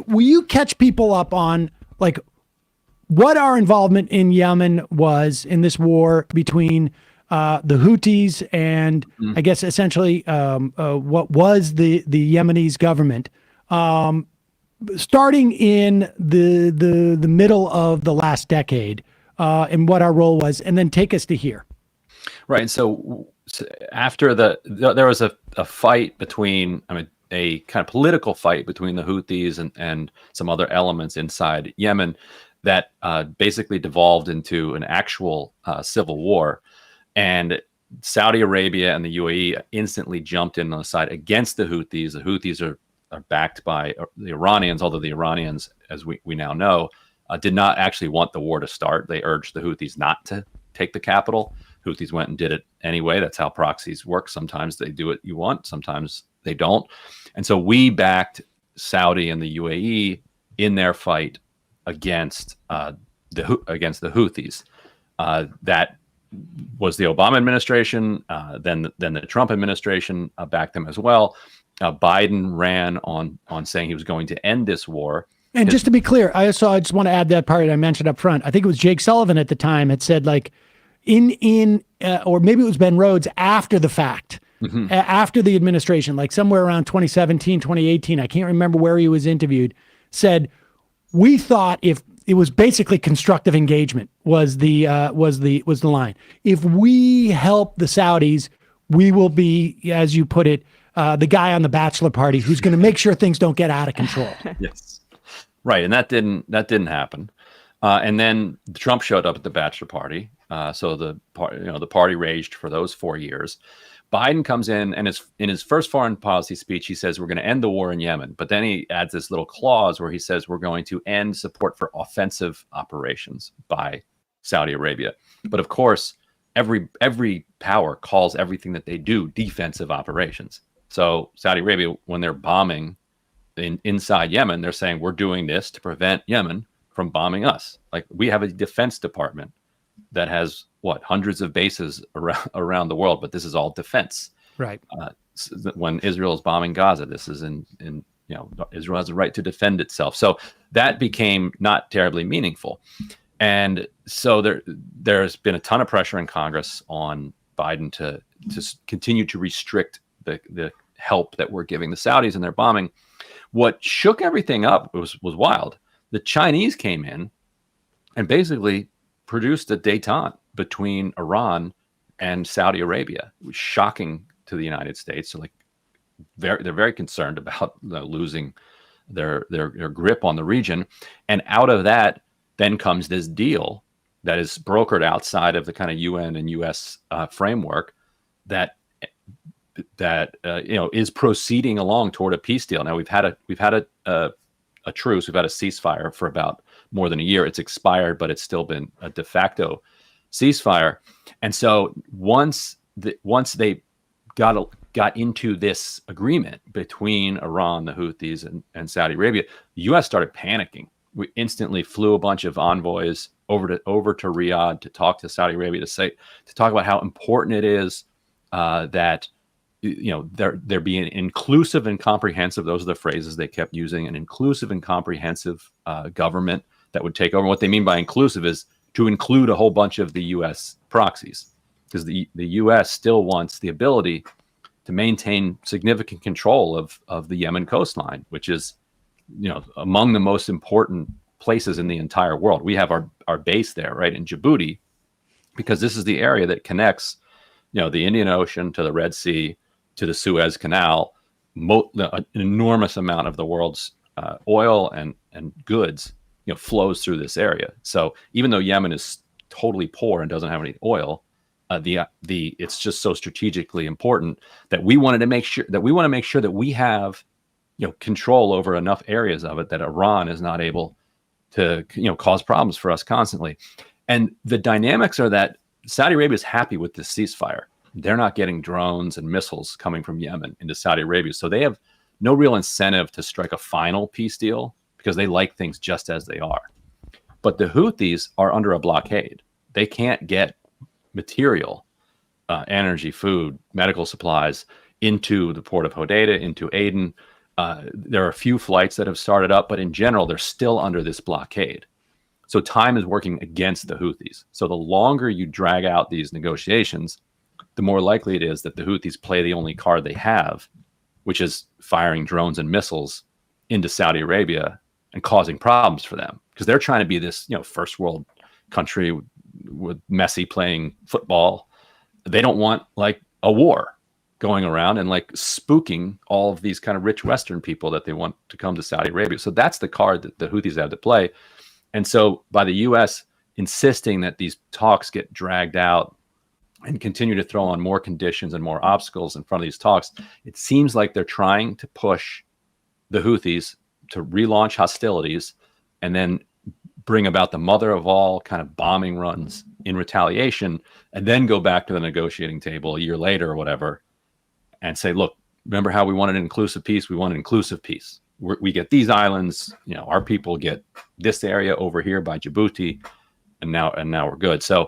will you catch people up on like what our involvement in Yemen was in this war between the Houthis and I guess essentially what was the Yemenis government, starting in the middle of the last decade, and what our role was, and then take us to here. Right. So after there was a fight between, a kind of political fight between the Houthis and some other elements inside Yemen that basically devolved into an actual civil war. And Saudi Arabia and the UAE instantly jumped in on the side against the Houthis. The Houthis are backed by the Iranians, although the Iranians, as we now know, did not actually want the war to start. They urged the Houthis not to take the capital. Houthis went and did it anyway. That's how proxies work. Sometimes they do what you want, sometimes they don't. And so we backed Saudi and the UAE in their fight against the Houthis. That was the Obama administration. Then the Trump administration backed them as well. Biden ran on saying he was going to end this war. And just to be clear, I just want to add that part I mentioned up front. I think it was Jake Sullivan at the time had said, like, or maybe it was Ben Rhodes after the fact, after the administration, like somewhere around 2017, 2018, I can't remember where he was interviewed, said, we thought if it was basically constructive engagement was the line. If we help the Saudis, we will be, as you put it, the guy on the bachelor party who's going to make sure things don't get out of control. Yes. Right. And that didn't happen. And then Trump showed up at the bachelor party. So the party raged for those 4 years. Biden comes in and in his first foreign policy speech, he says, we're going to end the war in Yemen. But then he adds this little clause where he says, we're going to end support for offensive operations by Saudi Arabia. But of course, every power calls everything that they do defensive operations. So Saudi Arabia, when they're bombing inside Yemen, they're saying, we're doing this to prevent Yemen from bombing us. Like, we have a defense department that has hundreds of bases around the world, but this is all defense. Right. When Israel is bombing Gaza, this is Israel has a right to defend itself. So that became not terribly meaningful. And so there's been a ton of pressure in Congress on Biden to continue to restrict the help that we're giving the Saudis in their bombing. What shook everything up was wild. The Chinese came in and basically produced a détente between Iran and Saudi Arabia. It was shocking to the United States. So they're very concerned about losing their grip on the region. And out of that then comes this deal that is brokered outside of the kind of UN and US framework that is proceeding along toward a peace deal. Now we've had a truce, we've had a ceasefire for about more than a year. It's expired, but it's still been a de facto ceasefire. And so once they got into this agreement between Iran, the Houthis, and Saudi Arabia, the U.S. started panicking. We instantly flew a bunch of envoys over to Riyadh to talk to Saudi Arabia to talk about how important it is that they're being inclusive and comprehensive. Those are the phrases they kept using: an inclusive and comprehensive government that would take over. What they mean by inclusive is to include a whole bunch of the U.S. proxies, because the U.S. still wants the ability to maintain significant control of the Yemen coastline, which is, among the most important places in the entire world. We have our base there, right, in Djibouti, because this is the area that connects, the Indian Ocean to the Red Sea to the Suez Canal. An enormous amount of the world's oil and goods flows through this area. So even though Yemen is totally poor and doesn't have any oil, it's just so strategically important that we want to make sure that we have control over enough areas of it that Iran is not able to cause problems for us constantly. And the dynamics are that Saudi Arabia is happy with this ceasefire. They're not getting drones and missiles coming from Yemen into Saudi Arabia, so they have no real incentive to strike a final peace deal, because they like things just as they are. But the Houthis are under a blockade. They can't get material, energy, food, medical supplies into the port of Hodeidah, into Aden. There are a few flights that have started up, but in general, they're still under this blockade. So time is working against the Houthis. So the longer you drag out these negotiations, the more likely it is that the Houthis play the only card they have, which is firing drones and missiles into Saudi Arabia and causing problems for them, because they're trying to be this, first world country with Messi playing football. They don't want like a war going around and like spooking all of these kind of rich Western people that they want to come to Saudi Arabia. So that's the card that the Houthis have to play. And so by the U.S. insisting that these talks get dragged out and continue to throw on more conditions and more obstacles in front of these talks, it seems like they're trying to push the Houthis to relaunch hostilities and then bring about the mother of all kind of bombing runs in retaliation, and then go back to the negotiating table a year later or whatever and say, look, remember how we wanted an inclusive peace? We want an inclusive peace. We get these islands, our people get this area over here by Djibouti, and now we're good. So